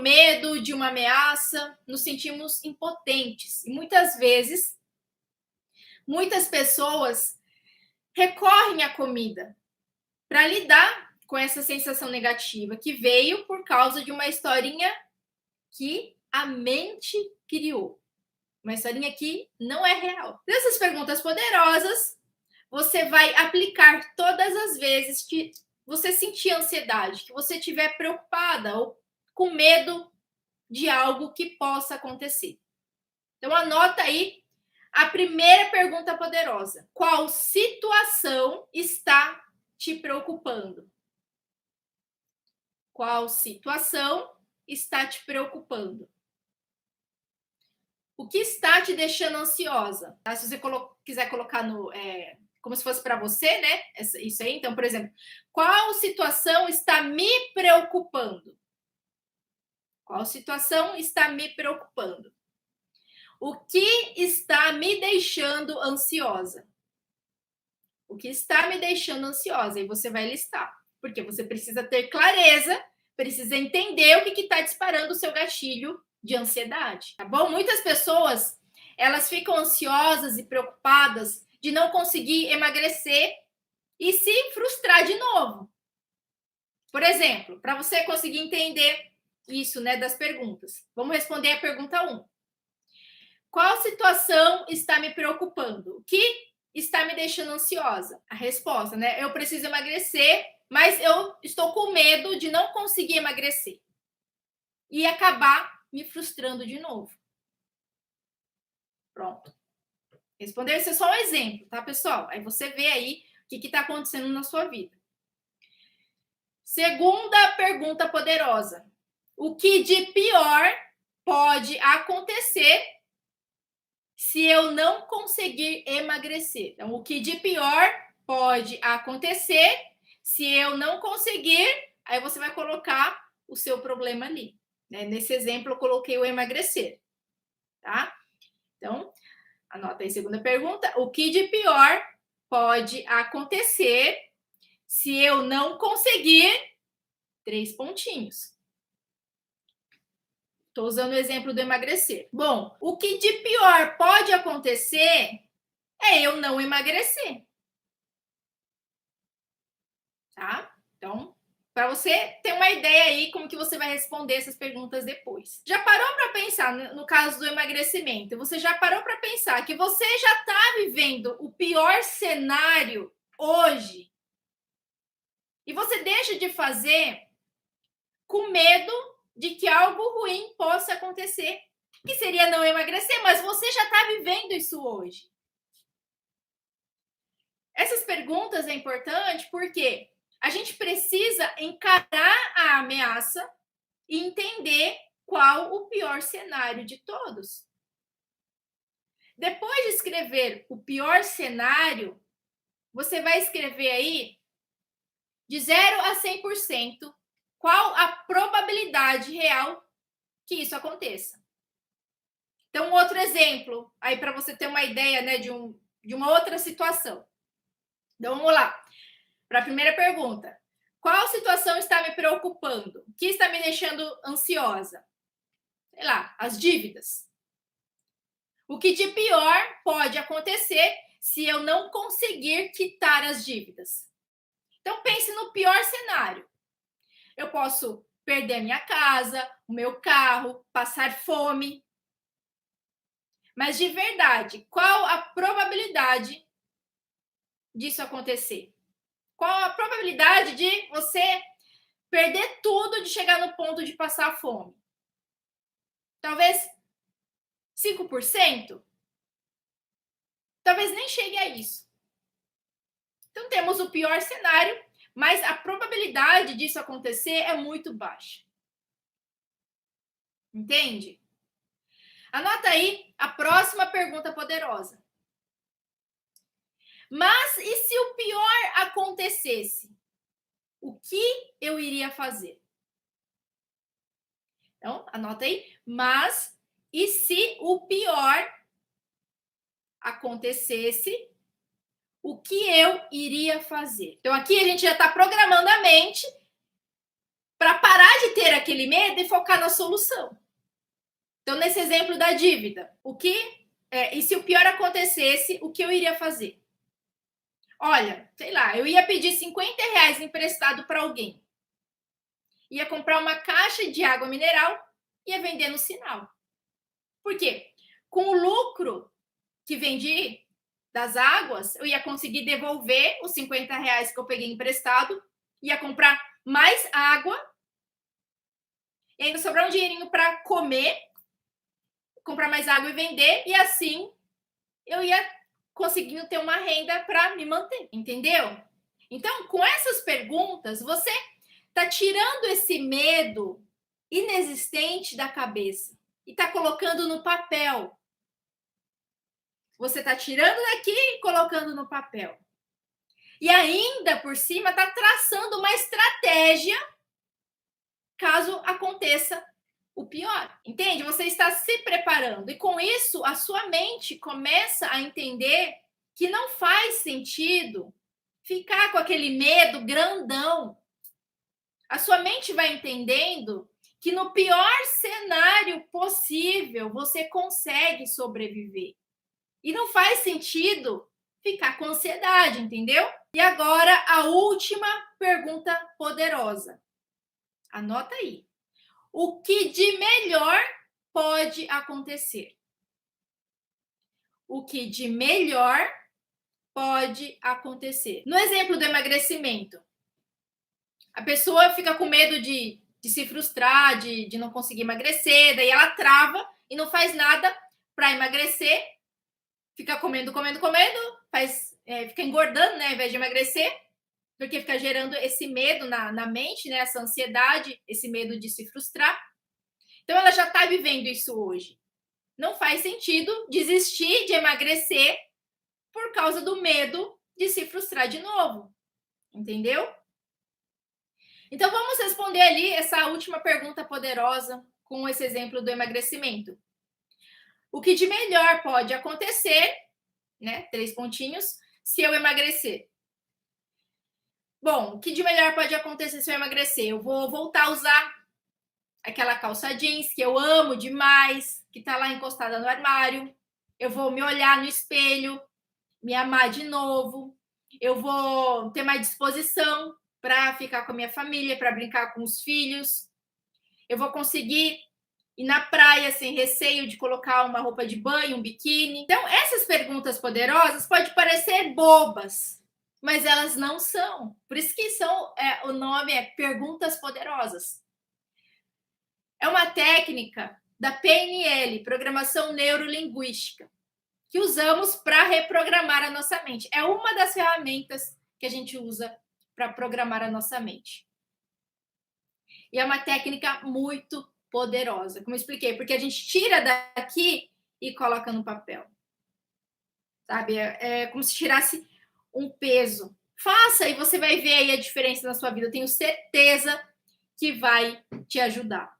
medo, de uma ameaça, nos sentimos impotentes. E muitas vezes, muitas pessoas recorrem à comida para lidar com essa sensação negativa que veio por causa de uma historinha que a mente criou. Uma historinha que não é real. Essas perguntas poderosas, você vai aplicar todas as vezes que você sentir ansiedade, que você estiver preocupada ou com medo de algo que possa acontecer. Então, anota aí a primeira pergunta poderosa. Qual situação está te preocupando? Qual situação está te preocupando? O que está te deixando ansiosa? Tá? Se você quiser colocar como se fosse para você, né? Isso aí. Então, por exemplo, qual situação está me preocupando? Qual situação está me preocupando? O que está me deixando ansiosa? O que está me deixando ansiosa? E você vai listar. Porque você precisa ter clareza, precisa entender o que está disparando o seu gatilho de ansiedade, tá bom? Muitas pessoas, elas ficam ansiosas e preocupadas de não conseguir emagrecer e se frustrar de novo. Por exemplo, para você conseguir entender isso, né, das perguntas. Vamos responder a pergunta 1. Qual situação está me preocupando? O que está me deixando ansiosa? A resposta, né? Eu preciso emagrecer, mas eu estou com medo de não conseguir emagrecer e acabar me frustrando de novo. Pronto. Responder, isso é só um exemplo, tá, pessoal? Aí você vê aí o que está acontecendo na sua vida. Segunda pergunta poderosa. O que de pior pode acontecer se eu não conseguir emagrecer? Então, o que de pior pode acontecer se eu não conseguir? Aí você vai colocar o seu problema ali. Né? Nesse exemplo, eu coloquei o emagrecer. Tá? Então, anota aí a segunda pergunta. O que de pior pode acontecer se eu não conseguir? 3 pontinhos. Estou usando o exemplo do emagrecer. Bom, o que de pior pode acontecer é eu não emagrecer. Tá? Então, para você ter uma ideia aí como que você vai responder essas perguntas depois. Já parou para pensar, no caso do emagrecimento, você já parou para pensar que você já está vivendo o pior cenário hoje e você deixa de fazer com medo de que algo ruim possa acontecer, que seria não emagrecer, mas você já está vivendo isso hoje. Essas perguntas é importante porque a gente precisa encarar a ameaça e entender qual o pior cenário de todos. Depois de escrever o pior cenário, você vai escrever aí de 0 a 100% qual a probabilidade real que isso aconteça. Então, um outro exemplo, aí para você ter uma ideia, né, de uma outra situação. Então, vamos lá. Para a primeira pergunta. Qual situação está me preocupando? O que está me deixando ansiosa? Sei lá, as dívidas. O que de pior pode acontecer se eu não conseguir quitar as dívidas? Então, pense no pior cenário. Eu posso perder a minha casa, o meu carro, passar fome. Mas, de verdade, qual a probabilidade disso acontecer? Qual a probabilidade de você perder tudo, de chegar no ponto de passar fome? Talvez 5%? Talvez nem chegue a isso. Então, temos o pior cenário, mas a probabilidade disso acontecer é muito baixa. Entende? Anota aí a próxima pergunta poderosa. Mas e se o pior acontecesse? O que eu iria fazer? Então, anota aí. Mas e se o pior acontecesse? O que eu iria fazer? Então, aqui a gente já está programando a mente para parar de ter aquele medo e focar na solução. Então, nesse exemplo da dívida, e se o pior acontecesse, o que eu iria fazer? Olha, sei lá, eu ia pedir R$ 50 emprestado para alguém. Ia comprar uma caixa de água mineral e ia vender no sinal. Por quê? Com o lucro que vendi das águas, eu ia conseguir devolver os R$ 50 que eu peguei emprestado, ia comprar mais água, e ainda sobrar um dinheirinho para comer, comprar mais água e vender, e assim eu ia conseguindo ter uma renda para me manter, entendeu? Então, com essas perguntas, você está tirando esse medo inexistente da cabeça e está colocando no papel. Você está tirando daqui e colocando no papel. E ainda por cima está traçando uma estratégia caso aconteça o pior. Entende? Você está se preparando. E com isso, a sua mente começa a entender que não faz sentido ficar com aquele medo grandão. A sua mente vai entendendo que no pior cenário possível você consegue sobreviver. E não faz sentido ficar com ansiedade, entendeu? E agora a última pergunta poderosa. Anota aí. O que de melhor pode acontecer? O que de melhor pode acontecer? No exemplo do emagrecimento, a pessoa fica com medo de se frustrar, de não conseguir emagrecer, daí ela trava e não faz nada para emagrecer, fica comendo, fica engordando, né, ao invés de emagrecer, porque fica gerando esse medo na mente, né, essa ansiedade, esse medo de se frustrar. Então, ela já está vivendo isso hoje. Não faz sentido desistir de emagrecer por causa do medo de se frustrar de novo. Entendeu? Então, vamos responder ali essa última pergunta poderosa com esse exemplo do emagrecimento. O que de melhor pode acontecer, né? 3 pontinhos, se eu emagrecer? Bom, o que de melhor pode acontecer se eu emagrecer? Eu vou voltar a usar aquela calça jeans que eu amo demais, que tá lá encostada no armário. Eu vou me olhar no espelho, me amar de novo. Eu vou ter mais disposição para ficar com a minha família, para brincar com os filhos. Eu vou conseguir ir na praia sem receio de colocar uma roupa de banho, um biquíni. Então, essas perguntas poderosas podem parecer bobas, mas elas não são. Por isso que o nome é Perguntas Poderosas. É uma técnica da PNL, Programação Neurolinguística, que usamos para reprogramar a nossa mente. É uma das ferramentas que a gente usa para programar a nossa mente. E é uma técnica muito poderosa, como eu expliquei, porque a gente tira daqui e coloca no papel. Sabe? É como se tirasse um peso. Faça e você vai ver aí a diferença na sua vida. Eu tenho certeza que vai te ajudar.